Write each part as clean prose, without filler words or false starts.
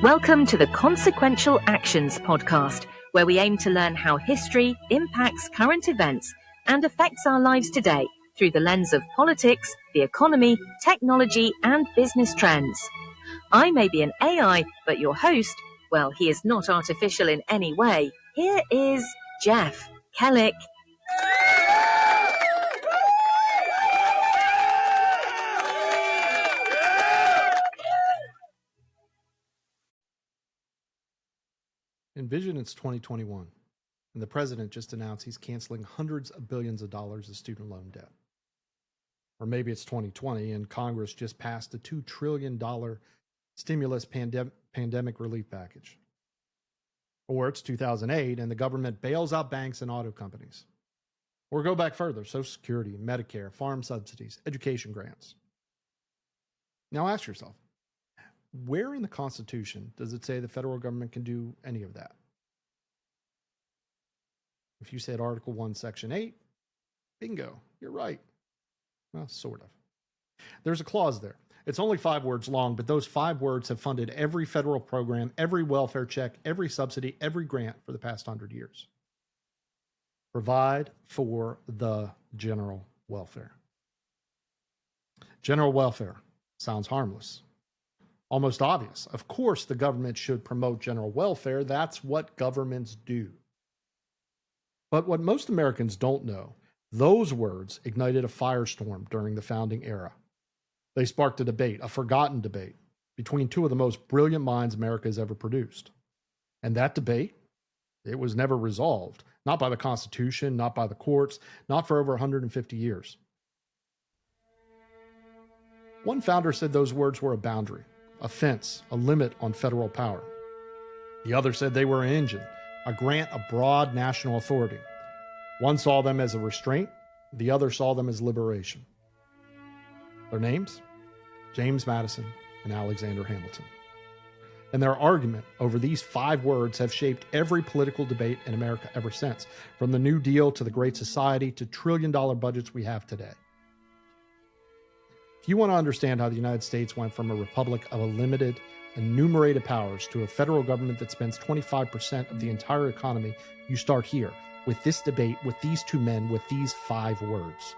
Welcome to the Consequential Actions podcast, where we aim to learn how history impacts current events and affects our lives today through the lens of politics, the economy, technology, and business trends. I may be an AI, but your host, well, he is not artificial in any way. Here is Jeff Kellick. Envision it's 2021, and the president just announced he's canceling hundreds of billions of dollars of student loan debt. Or maybe it's 2020, and Congress just passed a $2 trillion stimulus pandemic relief package. Or it's 2008, and the government bails out banks and auto companies. Or go back further, Social Security, Medicare, farm subsidies, education grants. Now ask yourself, where in the Constitution does it say the federal government can do any of that? If you said Article 1, Section 8, bingo, you're right. Well, sort of. There's a clause there. It's only 5 words long, but those 5 words have funded every federal program, every welfare check, every subsidy, every grant for the past 100 years. Provide for the general welfare. General welfare sounds harmless. Almost obvious. Of course, the government should promote general welfare. That's what governments do. But what most Americans don't know, those words ignited a firestorm during the founding era. They sparked a debate, a forgotten debate, between 2 of the most brilliant minds America has ever produced. And that debate, it was never resolved. Not by the Constitution, not by the courts, not for over 150 years. One founder said those words were a boundary, a fence, a limit on federal power. The other said they were an engine, a grant of broad national authority. One saw them as a restraint, the other saw them as liberation. Their names? James Madison and Alexander Hamilton. And their argument over these 5 words have shaped every political debate in America ever since, from the New Deal to the Great Society to trillion-dollar budgets we have today. If you want to understand how the United States went from a republic of limited, enumerated powers to a federal government that spends 25% of the entire economy, you start here, with this debate, with these 2 men, with these 5 words.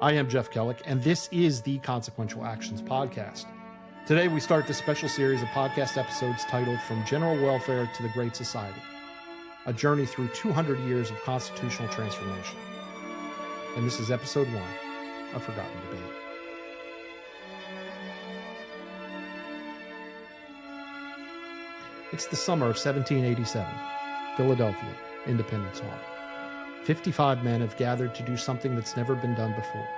I am Jeff Kellick, and this is the Consequential Actions podcast. Today, we start this special series of podcast episodes titled From General Welfare to the Great Society, a journey through 200 years of constitutional transformation. And this is episode 1, A Forgotten Debate. It's the summer of 1787, Philadelphia, Independence Hall. 55 men have gathered to do something that's never been done before,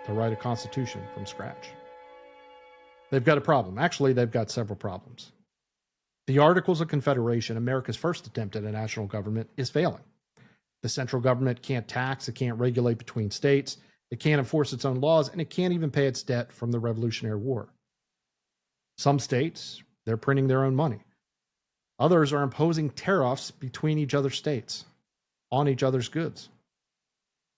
to write a constitution from scratch. They've got a problem. Actually, they've got several problems. The Articles of Confederation, America's first attempt at a national government, is failing. The central government can't tax, it can't regulate between states, it can't enforce its own laws, and it can't even pay its debt from the Revolutionary War. Some states, they're printing their own money. Others are imposing tariffs between each other's states, on each other's goods.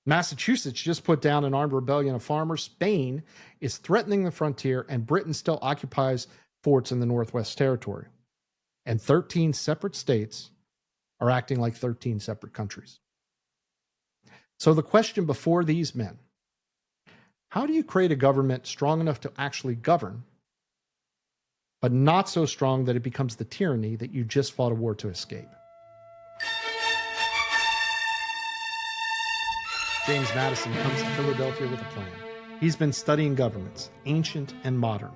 Massachusetts just put down an armed rebellion of farmers. Spain is threatening the frontier, and Britain still occupies forts in the Northwest Territory. And 13 separate states are acting like 13 separate countries. So the question before these men, how do you create a government strong enough to actually govern, but not so strong that it becomes the tyranny that you just fought a war to escape? James Madison comes to Philadelphia with a plan. He's been studying governments, ancient and modern.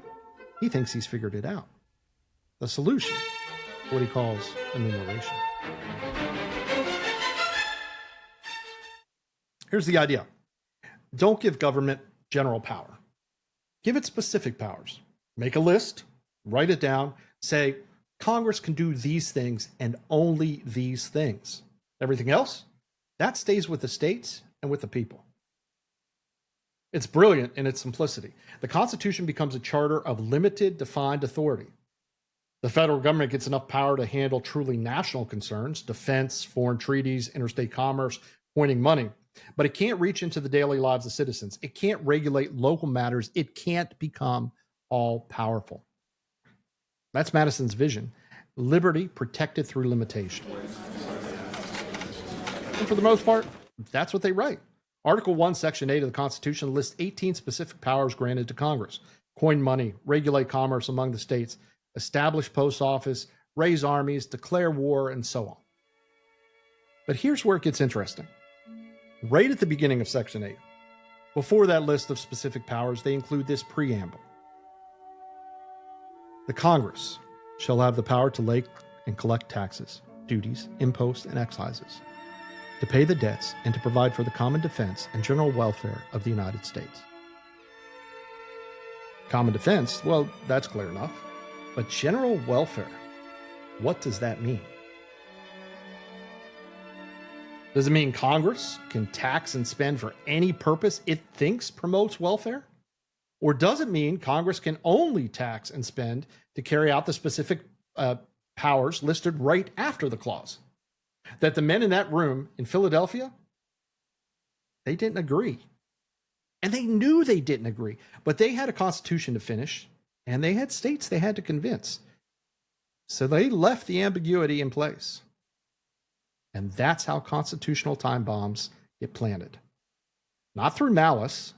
He thinks he's figured it out. The solution, what he calls enumeration. Here's the idea. Don't give government general power. Give it specific powers. Make a list, write it down, say, Congress can do these things and only these things. Everything else, that stays with the states and with the people. It's brilliant in its simplicity. The Constitution becomes a charter of limited, defined authority. The federal government gets enough power to handle truly national concerns, defense, foreign treaties, interstate commerce, pointing money. But it can't reach into the daily lives of citizens. It can't regulate local matters. It can't become all-powerful. That's Madison's vision. Liberty protected through limitation. And for the most part, that's what they write. Article 1, Section 8 of the Constitution lists 18 specific powers granted to Congress. Coin money, regulate commerce among the states, establish post office, raise armies, declare war, and so on. But here's where it gets interesting. Right at the beginning of Section 8, before that list of specific powers, they include this preamble. The Congress shall have the power to lay and collect taxes, duties, imposts, and excises, to pay the debts, and to provide for the common defense and general welfare of the United States. Common defense, well, that's clear enough. But general welfare, what does that mean? Does it mean Congress can tax and spend for any purpose it thinks promotes welfare? Or does it mean Congress can only tax and spend to carry out the specific powers listed right after the clause? That the men in that room in Philadelphia, they didn't agree. And they knew they didn't agree, but they had a constitution to finish, and they had states they had to convince. So they left the ambiguity in place. And that's how constitutional time bombs get planted. Not through malice,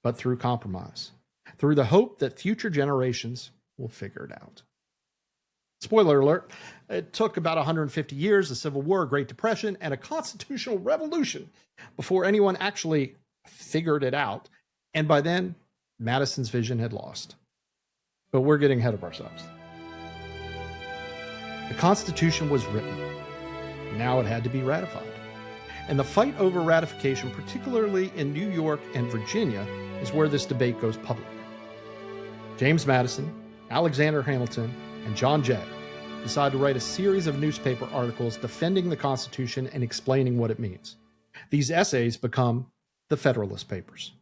but through compromise. Through the hope that future generations will figure it out. Spoiler alert, it took about 150 years, a civil war, a Great Depression, and a constitutional revolution before anyone actually figured it out. And by then, Madison's vision had lost. But we're getting ahead of ourselves. The Constitution was written. Now it had to be ratified. And the fight over ratification, particularly in New York and Virginia, is where this debate goes public. James Madison, Alexander Hamilton, and John Jay decide to write a series of newspaper articles defending the Constitution and explaining what it means. These essays become the Federalist Papers.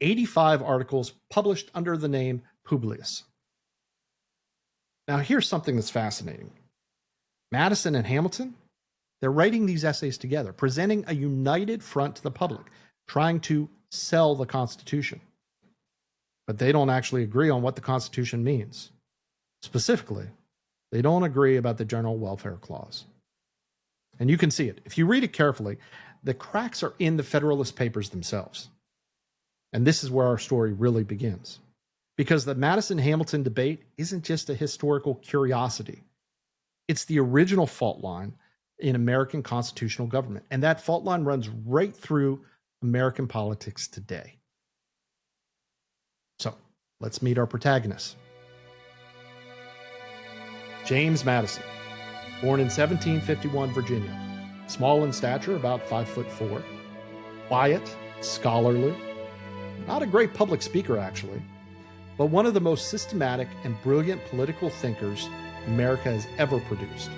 85 articles published under the name Publius. Now here's something that's fascinating. Madison and Hamilton, they're writing these essays together, presenting a united front to the public, trying to sell the Constitution. But they don't actually agree on what the Constitution means. Specifically, they don't agree about the General Welfare Clause. And you can see it. If you read it carefully, the cracks are in the Federalist Papers themselves. And this is where our story really begins. Because the Madison-Hamilton debate isn't just a historical curiosity. It's the original fault line in American constitutional government. And that fault line runs right through American politics today. So, let's meet our protagonists. James Madison, born in 1751, Virginia. Small in stature, about 5'4". Quiet, scholarly. Not a great public speaker, actually, but one of the most systematic and brilliant political thinkers America has ever produced.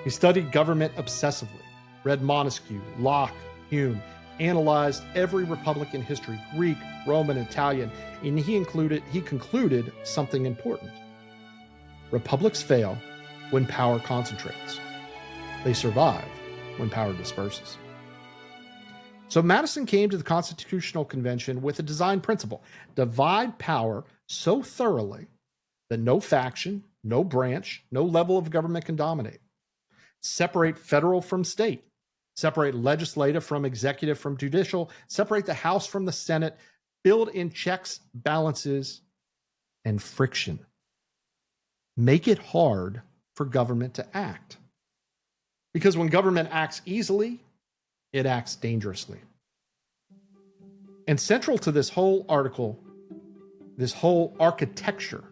He studied government obsessively, read Montesquieu, Locke, Hume, analyzed every republic in history, Greek, Roman, Italian, and he concluded something important. Republics fail when power concentrates. They survive when power disperses. So Madison came to the Constitutional Convention with a design principle: divide power so thoroughly that no faction, no branch, no level of government can dominate. Separate federal from state. Separate legislative from executive from judicial. Separate the House from the Senate. Build in checks, balances, and friction. Make it hard for government to act. Because when government acts easily, it acts dangerously. And central to this whole article, this whole architecture,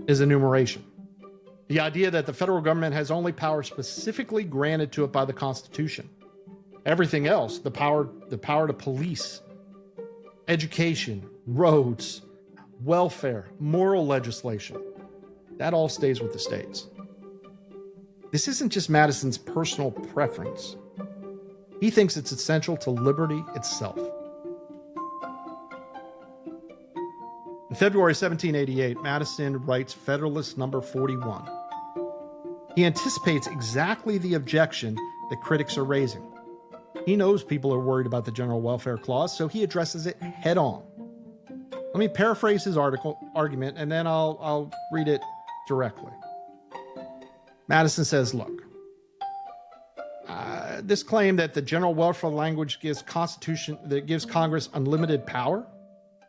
is enumeration. The idea that the federal government has only power specifically granted to it by the Constitution. Everything else, the power to police, education, roads, welfare, moral legislation, that all stays with the states. This isn't just Madison's personal preference. He thinks it's essential to liberty itself. In February 1788, Madison writes Federalist number 41. He anticipates exactly the objection that critics are raising. He knows people are worried about the General Welfare Clause, so he addresses it head on. Let me paraphrase his argument, and then I'll read it directly. Madison says, look, this claim that the general welfare language gives Congress unlimited power,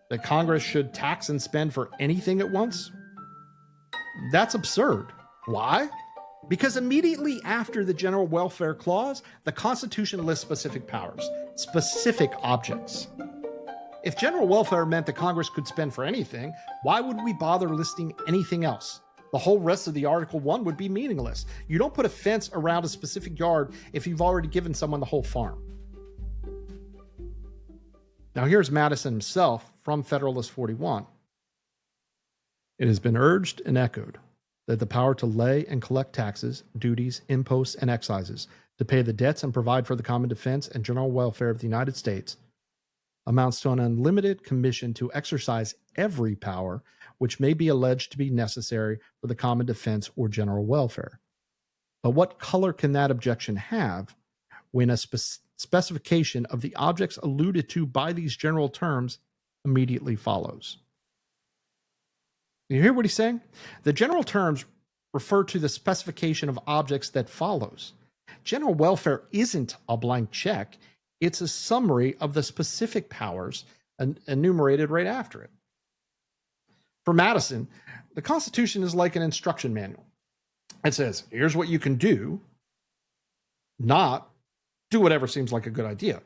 that Congress should tax and spend for anything at once, that's absurd. Why? Because immediately after the general welfare clause, the Constitution lists specific powers, specific objects. If general welfare meant that Congress could spend for anything, why would we bother listing anything else? The whole rest of the Article 1 would be meaningless. You don't put a fence around a specific yard if you've already given someone the whole farm. Now here's Madison himself from Federalist 41. It has been urged and echoed that the power to lay and collect taxes, duties, imposts, and excises, to pay the debts and provide for the common defense and general welfare of the United States, amounts to an unlimited commission to exercise every power which may be alleged to be necessary for the common defense or general welfare. But what color can that objection have when a specification of the objects alluded to by these general terms immediately follows? You hear what he's saying? The general terms refer to the specification of objects that follows. General welfare isn't a blank check. It's a summary of the specific powers enumerated right after it. For Madison, the Constitution is like an instruction manual. It says, here's what you can do, not do whatever seems like a good idea.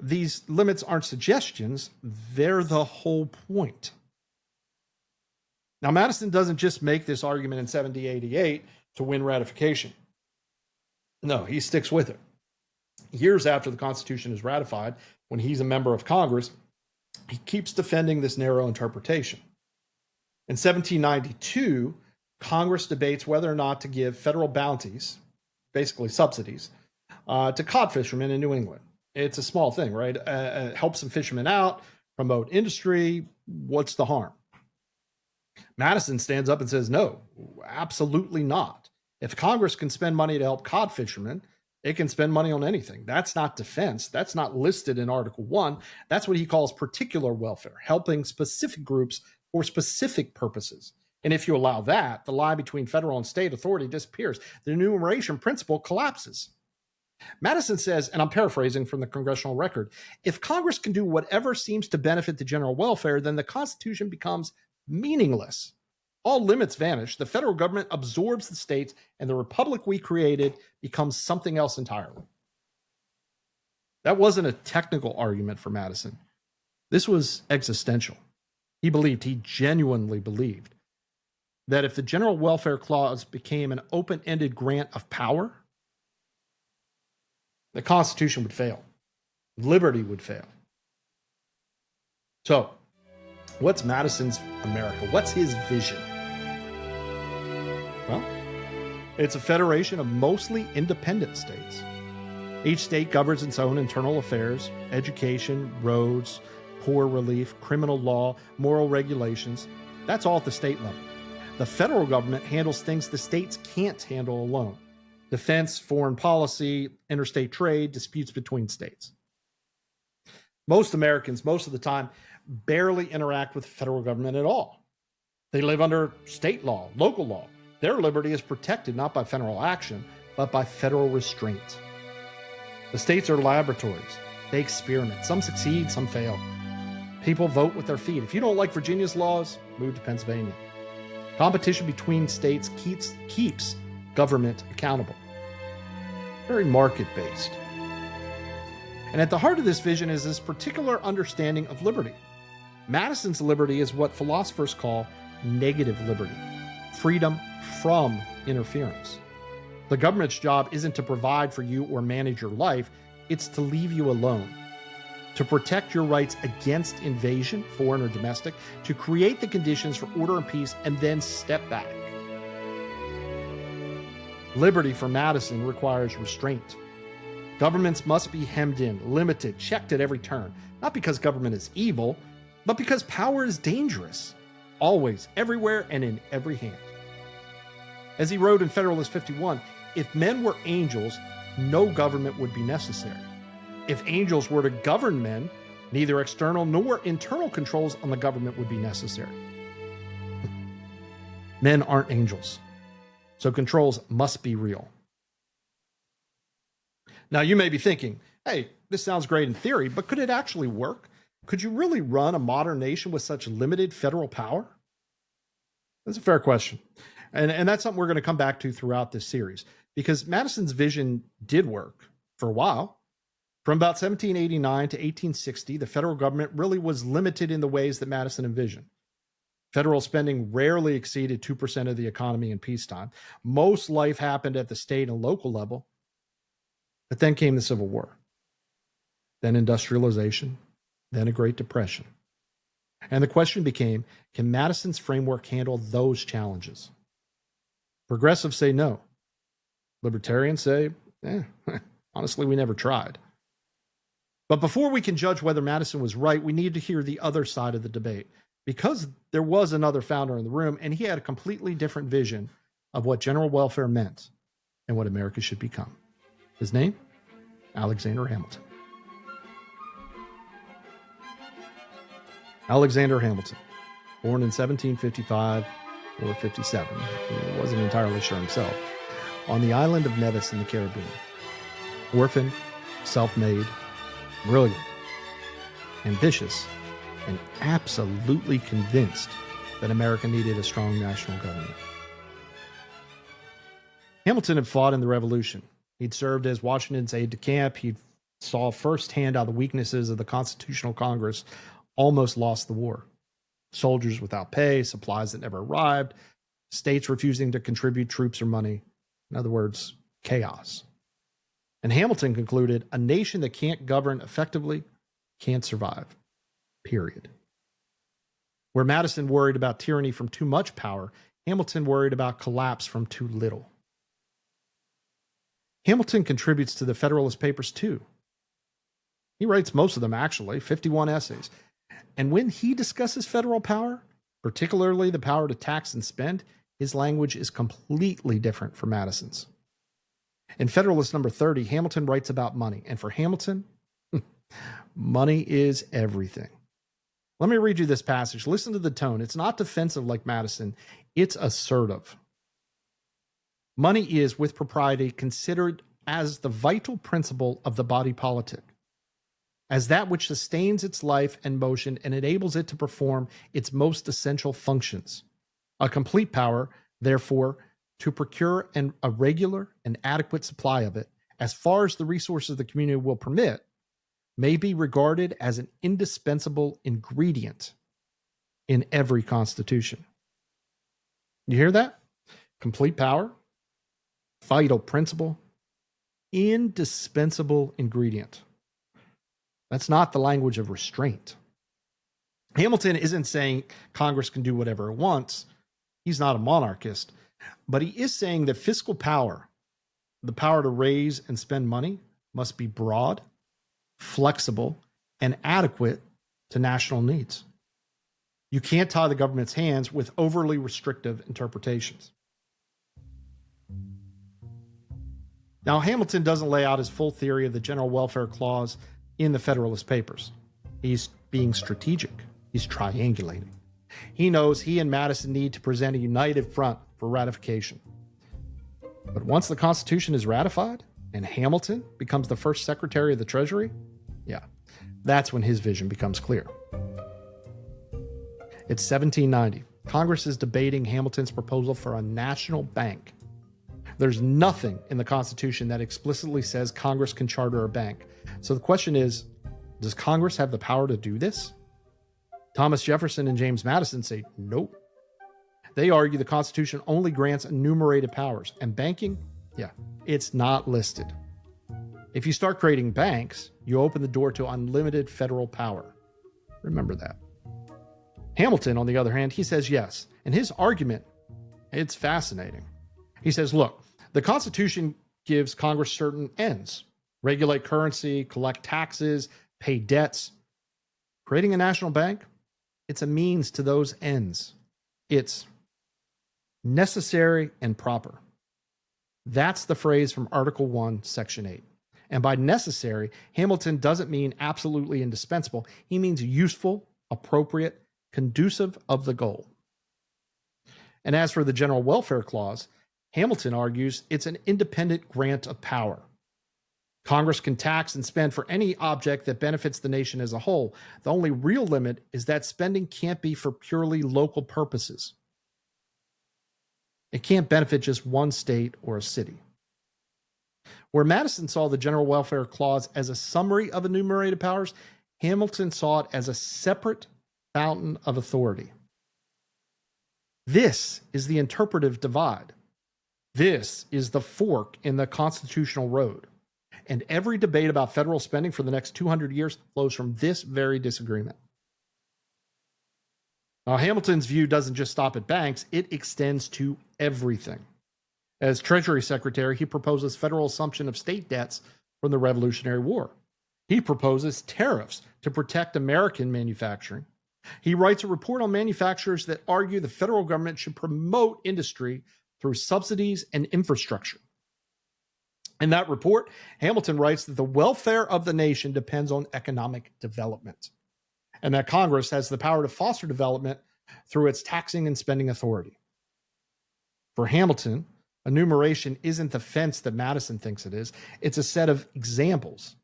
These limits aren't suggestions, they're the whole point. Now, Madison doesn't just make this argument in 1788 to win ratification. No, he sticks with it. Years after the Constitution is ratified, when he's a member of Congress, he keeps defending this narrow interpretation. In 1792, Congress debates whether or not to give federal bounties, basically subsidies, to cod fishermen in New England. It's a small thing, right? Help some fishermen out, promote industry. What's the harm? Madison stands up and says, no, absolutely not. If Congress can spend money to help cod fishermen, it can spend money on anything. That's not defense. That's not listed in Article 1. That's what he calls particular welfare, helping specific groups for specific purposes. And if you allow that, the line between federal and state authority disappears. The enumeration principle collapses. Madison says, and I'm paraphrasing from the congressional record, if Congress can do whatever seems to benefit the general welfare, then the Constitution becomes meaningless. All limits vanish. The federal government absorbs the states, and the republic we created becomes something else entirely. That wasn't a technical argument for Madison. This was existential. He genuinely believed, that if the general welfare clause became an open-ended grant of power, the Constitution would fail. Liberty would fail. So, what's Madison's America? What's his vision? Well, it's a federation of mostly independent states. Each state governs its own internal affairs, education, roads, poor relief, criminal law, moral regulations. That's all at the state level. The federal government handles things the states can't handle alone. Defense, foreign policy, interstate trade, disputes between states. Most Americans, most of the time, barely interact with the federal government at all. They live under state law, local law. Their liberty is protected not by federal action, but by federal restraint. The states are laboratories. They experiment. Some succeed, some fail. People vote with their feet. If you don't like Virginia's laws, move to Pennsylvania. Competition between states keeps government accountable. Very market-based. And at the heart of this vision is this particular understanding of liberty. Madison's liberty is what philosophers call negative liberty, freedom from interference. The government's job isn't to provide for you or manage your life, it's to leave you alone, to protect your rights against invasion, foreign or domestic, to create the conditions for order and peace, and then step back. Liberty for Madison requires restraint. Governments must be hemmed in, limited, checked at every turn, not because government is evil, but because power is dangerous, always, everywhere, and in every hand. As he wrote in Federalist 51, if men were angels, no government would be necessary. If angels were to govern men, Neither external nor internal controls on the government would be necessary. Men aren't angels, so controls must be real. Now, you may be thinking, hey, this sounds great in theory, but could it actually work? Could you really run a modern nation with such limited federal power? That's a fair question. And that's something we're going to come back to throughout this series, because Madison's vision did work for a while. From about 1789 to 1860, the federal government really was limited in the ways that Madison envisioned. Federal spending rarely exceeded 2% of the economy in peacetime. Most life happened at the state and local level. But then came the Civil War, then industrialization, then a Great Depression. And the question became, can Madison's framework handle those challenges? Progressives say no. Libertarians say, honestly, we never tried. But before we can judge whether Madison was right, we need to hear the other side of the debate, because there was another founder in the room, and he had a completely different vision of what general welfare meant and what America should become. His name? Alexander Hamilton. Alexander Hamilton, born in 1755 or 57, he wasn't entirely sure himself, on the island of Nevis in the Caribbean. Orphan, self-made, brilliant, ambitious, and absolutely convinced that America needed a strong national government. Hamilton had fought in the Revolution. He'd served as Washington's aide-de-camp. He saw firsthand how the weaknesses of the Constitutional Congress almost lost the war. Soldiers without pay, supplies that never arrived, states refusing to contribute troops or money. In other words, chaos. And Hamilton concluded, a nation that can't govern effectively can't survive. Period. Where Madison worried about tyranny from too much power, Hamilton worried about collapse from too little. Hamilton contributes to the Federalist Papers too. He writes most of them, actually, 51 essays. And when he discusses federal power, particularly the power to tax and spend, his language is completely different from Madison's. In Federalist number 30, Hamilton writes about money. And for Hamilton, money is everything. Let me read you this passage. Listen to the tone. It's not defensive like Madison. It's assertive. Money is, with propriety, considered as the vital principle of the body politic, as that which sustains its life and motion and enables it to perform its most essential functions. A complete power, therefore, to procure a regular and adequate supply of it, as far as the resources of the community will permit, may be regarded as an indispensable ingredient in every constitution. You hear that? Complete power, vital principle, indispensable ingredient. That's not the language of restraint. Hamilton isn't saying Congress can do whatever it wants. He's not a monarchist. But he is saying that fiscal power, the power to raise and spend money, must be broad, flexible, and adequate to national needs. You can't tie the government's hands with overly restrictive interpretations. Now, Hamilton doesn't lay out his full theory of the general welfare clause in the Federalist Papers. He's being strategic. He's triangulating. He knows he and Madison need to present a united front for ratification. But once the Constitution is ratified and Hamilton becomes the first Secretary of the Treasury, that's when his vision becomes clear. It's 1790. Congress is debating Hamilton's proposal for a national bank. There's nothing in the Constitution that explicitly says Congress can charter a bank. So the question is, does Congress have the power to do this? Thomas Jefferson and James Madison say nope. They argue the Constitution only grants enumerated powers, and banking, it's not listed. If you start creating banks, you open the door to unlimited federal power. Remember that. Hamilton, on the other hand, he says yes. And his argument, it's fascinating. He says, look, the Constitution gives Congress certain ends: regulate currency, collect taxes, pay debts. Creating a national bank, it's a means to those ends. It's necessary and proper. That's the phrase from Article 1, Section 8. And by necessary, Hamilton doesn't mean absolutely indispensable. He means useful, appropriate, conducive of the goal. And as for the general welfare clause, Hamilton argues it's an independent grant of power. Congress can tax and spend for any object that benefits the nation as a whole. The only real limit is that spending can't be for purely local purposes. It can't benefit just one state or a city. Where Madison saw the general welfare clause as a summary of enumerated powers, Hamilton saw it as a separate fountain of authority. This is the interpretive divide. This is the fork in the constitutional road. And every debate about federal spending for the next 200 years flows from this very disagreement. Now, Hamilton's view doesn't just stop at banks, it extends to everything. As Treasury Secretary, he proposes federal assumption of state debts from the Revolutionary War. He proposes tariffs to protect American manufacturing. He writes a report on manufacturers that argue the federal government should promote industry through subsidies and infrastructure. In that report, Hamilton writes that the welfare of the nation depends on economic development, and that Congress has the power to foster development through its taxing and spending authority. For Hamilton, enumeration isn't the fence that Madison thinks it is. It's a set of examples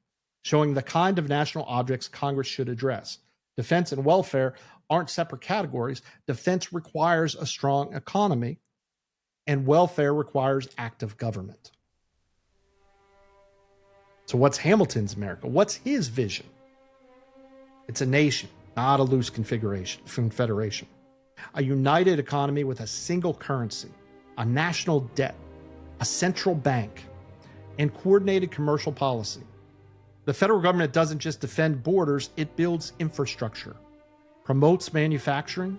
showing the kind of national objects Congress should address. Defense and welfare aren't separate categories. Defense requires a strong economy, and welfare requires active government. So what's Hamilton's America? What's his vision? It's a nation, not a loose confederation. A united economy with a single currency, a national debt, a central bank, and coordinated commercial policy. The federal government doesn't just defend borders, it builds infrastructure, promotes manufacturing,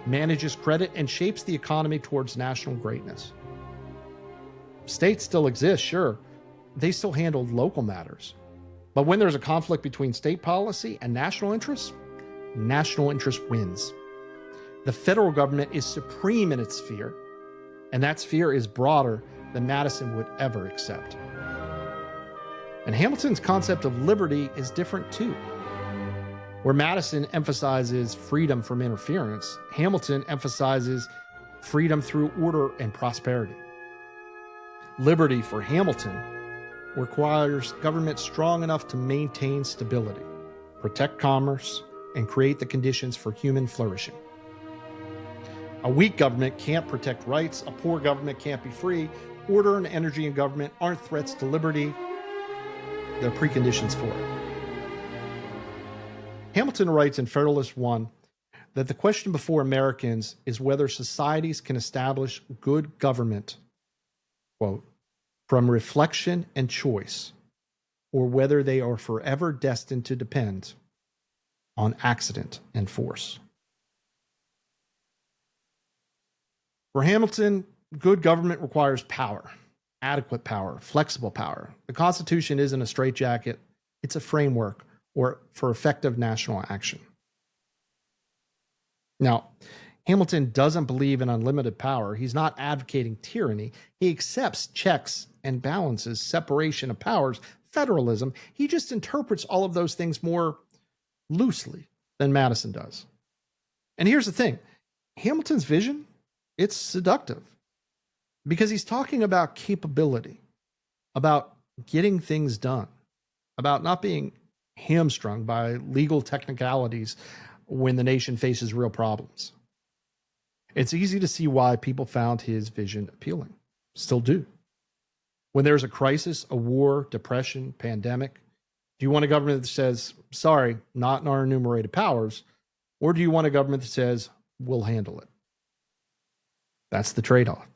manages credit, and shapes the economy towards national greatness. States still exist, sure. They still handle local matters. But when there's a conflict between state policy and national interest wins. The federal government is supreme in its sphere, and that sphere is broader than Madison would ever accept. And Hamilton's concept of liberty is different too. Where Madison emphasizes freedom from interference, Hamilton emphasizes freedom through order and prosperity. Liberty for Hamilton requires government strong enough to maintain stability, protect commerce, and create the conditions for human flourishing. A weak government can't protect rights, a poor government can't be free. Order and energy in government aren't threats to liberty, they're preconditions for it. Hamilton writes in Federalist 1 that the question before Americans is whether societies can establish good government, quote, from reflection and choice, or whether they are forever destined to depend on accident and force. For Hamilton, good government requires power, adequate power, flexible power. The Constitution isn't a straitjacket, it's a framework for effective national action. Now, Hamilton doesn't believe in unlimited power. He's not advocating tyranny. He accepts checks and balances, separation of powers, federalism. He just interprets all of those things more loosely than Madison does. And here's the thing. Hamilton's vision, it's seductive because he's talking about capability, about getting things done, about not being hamstrung by legal technicalities when the nation faces real problems. It's easy to see why people found his vision appealing, still do. When there's a crisis, a war, depression, pandemic, do you want a government that says, sorry, not in our enumerated powers, or do you want a government that says, we'll handle it? That's the trade-off.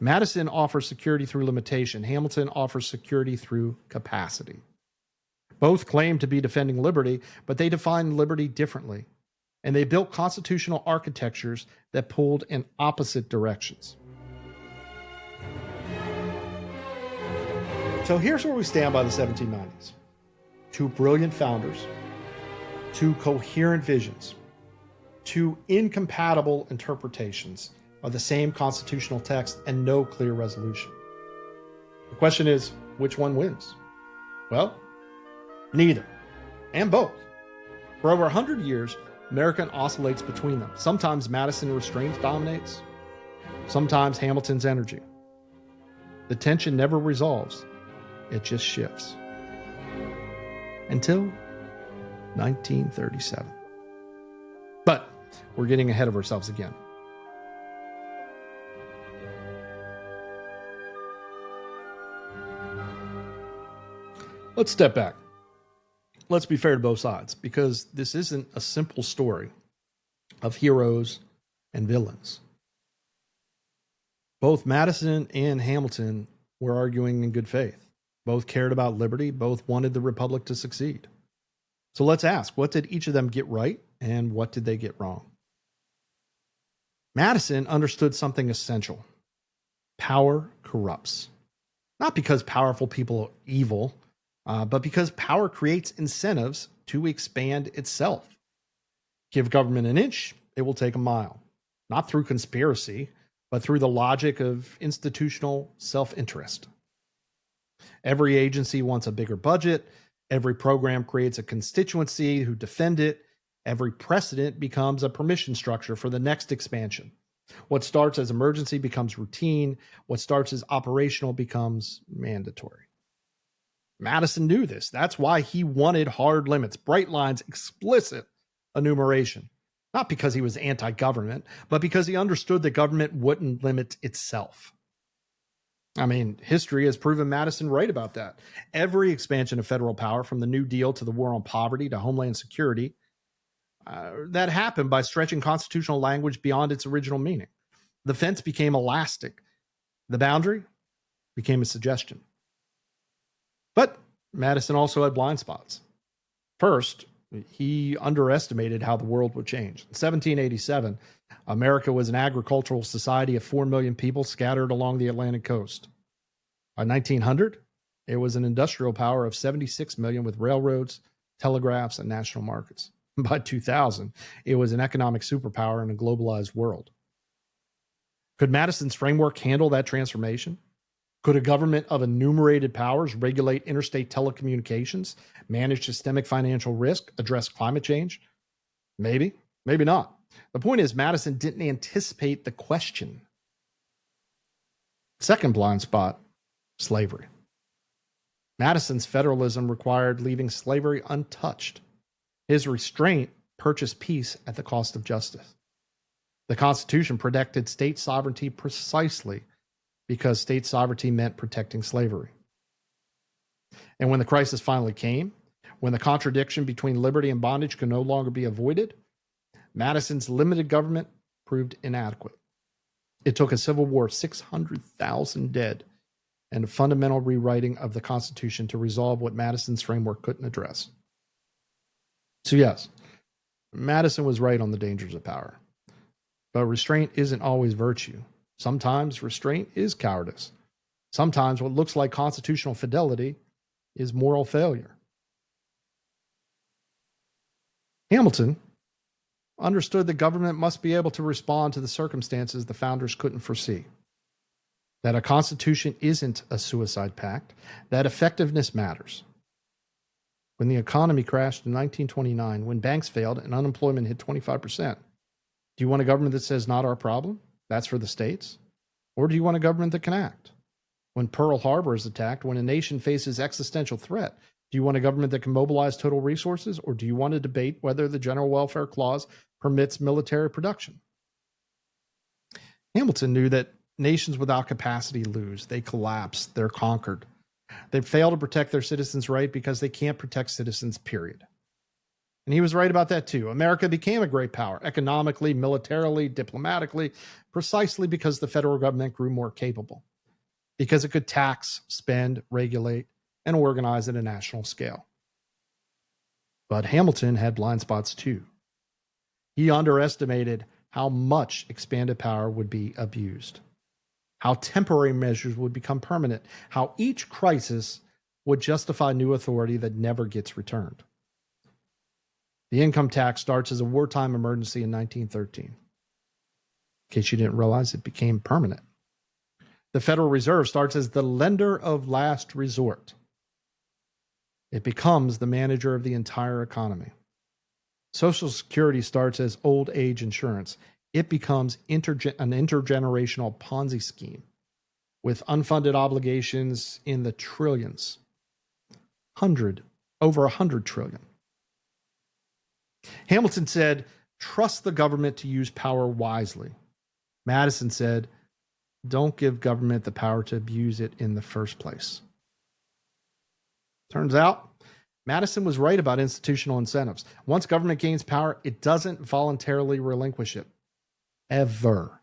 Madison offers security through limitation. Hamilton offers security through capacity. Both claim to be defending liberty, but they define liberty differently. And they built constitutional architectures that pulled in opposite directions. So here's where we stand by the 1790s. Two brilliant founders, two coherent visions, two incompatible interpretations of the same constitutional text, and no clear resolution. The question is, which one wins? Well, neither, and both. For over 100 years, America oscillates between them. Sometimes Madison Restraint dominates, sometimes Hamilton's energy. The tension never resolves, it just shifts. Until 1937. But we're getting ahead of ourselves again. Let's step back. Let's be fair to both sides, because this isn't a simple story of heroes and villains. Both Madison and Hamilton were arguing in good faith. Both cared about liberty. Both wanted the Republic to succeed. So let's ask, what did each of them get right and what did they get wrong? Madison understood something essential. Power corrupts. Not because powerful people are evil, but because power creates incentives to expand itself. Give government an inch, it will take a mile. Not through conspiracy, but through the logic of institutional self-interest. Every agency wants a bigger budget. Every program creates a constituency who defend it. Every precedent becomes a permission structure for the next expansion. What starts as emergency becomes routine. What starts as operational becomes mandatory. Madison knew this. That's why he wanted hard limits, bright lines, explicit enumeration. Not because he was anti-government, but because he understood that government wouldn't limit itself. I mean, history has proven Madison right about that. Every expansion of federal power, from the New Deal to the war on poverty to Homeland Security, that happened by stretching constitutional language beyond its original meaning. The fence became elastic. The boundary became a suggestion. But Madison also had blind spots. First, he underestimated how the world would change. In 1787, America was an agricultural society of 4 million people scattered along the Atlantic coast. By 1900, it was an industrial power of 76 million with railroads, telegraphs, and national markets. By 2000, it was an economic superpower in a globalized world. Could Madison's framework handle that transformation? Could a government of enumerated powers regulate interstate telecommunications, manage systemic financial risk, address climate change? Maybe, maybe not. The point is, Madison didn't anticipate the question. Second blind spot, slavery. Madison's federalism required leaving slavery untouched. His restraint purchased peace at the cost of justice. The Constitution protected state sovereignty precisely because state sovereignty meant protecting slavery. And when the crisis finally came, when the contradiction between liberty and bondage could no longer be avoided, Madison's limited government proved inadequate. It took a civil war, 600,000 dead, and a fundamental rewriting of the Constitution to resolve what Madison's framework couldn't address. So yes, Madison was right on the dangers of power. But restraint isn't always virtue. Sometimes restraint is cowardice. Sometimes what looks like constitutional fidelity is moral failure. Hamilton understood that government must be able to respond to the circumstances the founders couldn't foresee. That a constitution isn't a suicide pact, that effectiveness matters. When the economy crashed in 1929, when banks failed and unemployment hit 25%, do you want a government that says, not our problem? That's for the states? Or do you want a government that can act? When Pearl Harbor is attacked, when a nation faces existential threat, do you want a government that can mobilize total resources? Or do you want to debate whether the General Welfare Clause permits military production? Hamilton knew that nations without capacity lose. They collapse. They're conquered. They fail to protect their citizens' right because they can't protect citizens, period. And he was right about that too. America became a great power, economically, militarily, diplomatically, precisely because the federal government grew more capable. Because it could tax, spend, regulate, and organize at a national scale. But Hamilton had blind spots too. He underestimated how much expanded power would be abused, how temporary measures would become permanent, how each crisis would justify new authority that never gets returned. The income tax starts as a wartime emergency in 1913. In case you didn't realize, it became permanent. The Federal Reserve starts as the lender of last resort. It becomes the manager of the entire economy. Social Security starts as old age insurance. It becomes an intergenerational Ponzi scheme with unfunded obligations in the trillions. Over 100 trillion. Hamilton said, trust the government to use power wisely. Madison said, don't give government the power to abuse it in the first place. Turns out, Madison was right about institutional incentives. Once government gains power, it doesn't voluntarily relinquish it. Ever.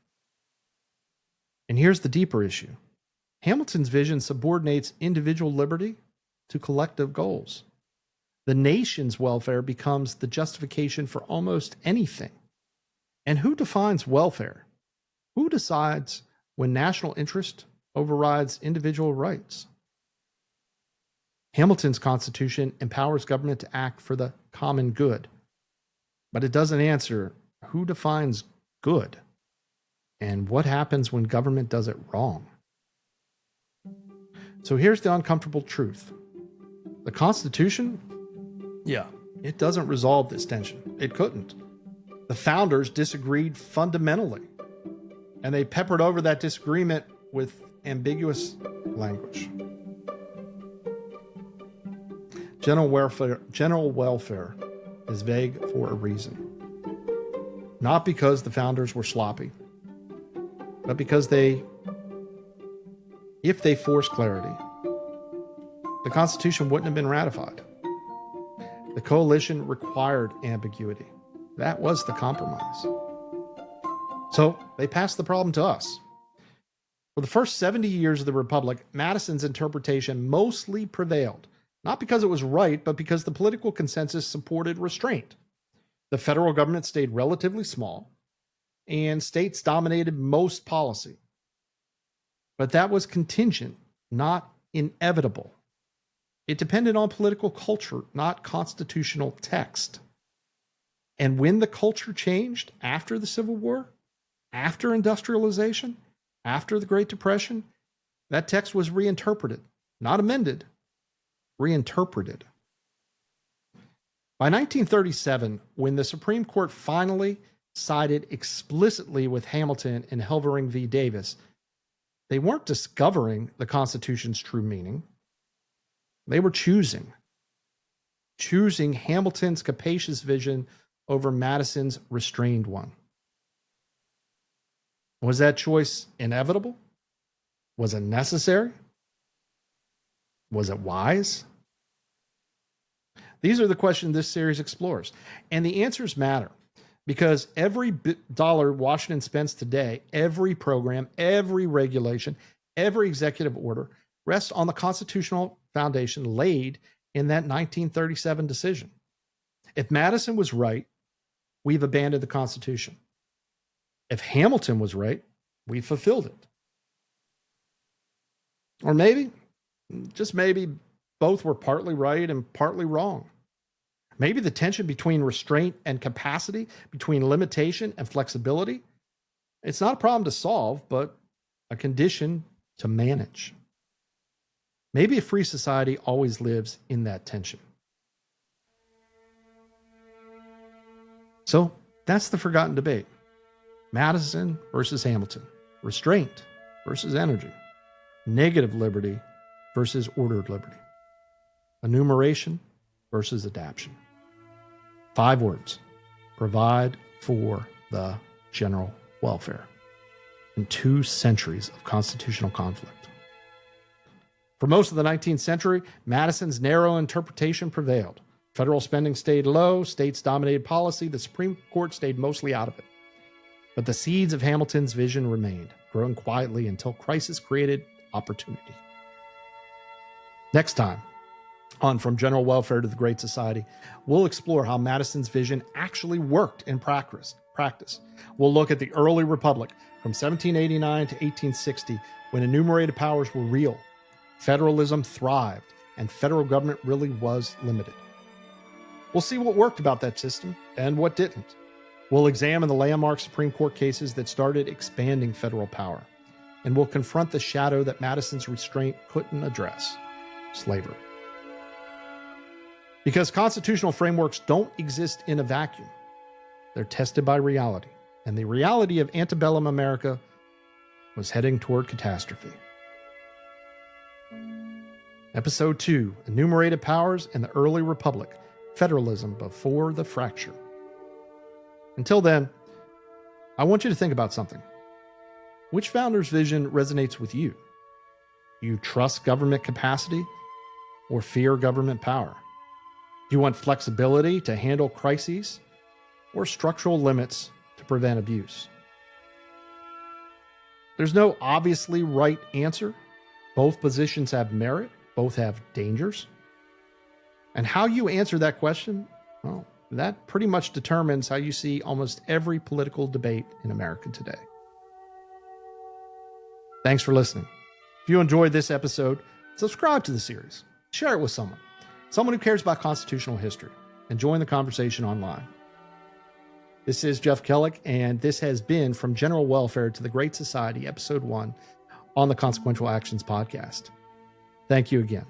And here's the deeper issue. Hamilton's vision subordinates individual liberty to collective goals. The nation's welfare becomes the justification for almost anything. And who defines welfare? Who decides when national interest overrides individual rights? Hamilton's Constitution empowers government to act for the common good, but it doesn't answer who defines good and what happens when government does it wrong. So here's the uncomfortable truth. The Constitution, it doesn't resolve this tension. It couldn't. The founders disagreed fundamentally, and they peppered over that disagreement with ambiguous language. General welfare is vague for a reason. Not because the founders were sloppy, but because if they forced clarity, the Constitution wouldn't have been ratified. The coalition required ambiguity. That was the compromise. So they passed the problem to us. For the first 70 years of the Republic, Madison's interpretation mostly prevailed, not because it was right, but because the political consensus supported restraint. The federal government stayed relatively small, and states dominated most policy. But that was contingent, not inevitable. It depended on political culture, not constitutional text. And when the culture changed after the Civil War, after industrialization, after the Great Depression, that text was reinterpreted, not amended, reinterpreted. By 1937, when the Supreme Court finally sided explicitly with Hamilton in Helvering v. Davis, they weren't discovering the Constitution's true meaning. They were choosing Hamilton's capacious vision over Madison's restrained one. Was that choice inevitable? Was it necessary? Was it wise? These are the questions this series explores. And the answers matter because every dollar Washington spends today, every program, every regulation, every executive order rests on the constitutional foundation laid in that 1937 decision. If Madison was right, we've abandoned the Constitution. If Hamilton was right, we fulfilled it. Or maybe, just maybe, both were partly right and partly wrong. Maybe the tension between restraint and capacity, between limitation and flexibility, it's not a problem to solve, but a condition to manage. Maybe a free society always lives in that tension. So that's the forgotten debate. Madison versus Hamilton. Restraint versus energy. Negative liberty versus ordered liberty. Enumeration versus adaptation. 5 words. Provide for the general welfare. In 2 centuries of constitutional conflict. For most of the 19th century, Madison's narrow interpretation prevailed. Federal spending stayed low, states dominated policy, the Supreme Court stayed mostly out of it. But the seeds of Hamilton's vision remained, growing quietly until crisis created opportunity. Next time, on From General Welfare to the Great Society, we'll explore how Madison's vision actually worked in practice. We'll look at the early republic from 1789 to 1860, when enumerated powers were real, federalism thrived, and federal government really was limited. We'll see what worked about that system and what didn't. We'll examine the landmark Supreme Court cases that started expanding federal power, and we'll confront the shadow that Madison's restraint couldn't address: slavery. Because constitutional frameworks don't exist in a vacuum. They're tested by reality. And the reality of antebellum America was heading toward catastrophe. Episode 2, Enumerated Powers and the Early Republic, Federalism Before the Fracture. Until then, I want you to think about something. Which founder's vision resonates with you? Do you trust government capacity or fear government power? Do you want flexibility to handle crises or structural limits to prevent abuse? There's no obviously right answer. Both positions have merit. Both have dangers. And how you answer that question, well, that pretty much determines how you see almost every political debate in America today. Thanks for listening. If you enjoyed this episode, subscribe to the series. Share it with someone who cares about constitutional history, and join the conversation online. This is Jeff Kellick, and this has been From General Welfare to the Great Society, Episode 1 on the Consequential Actions Podcast. Thank you again.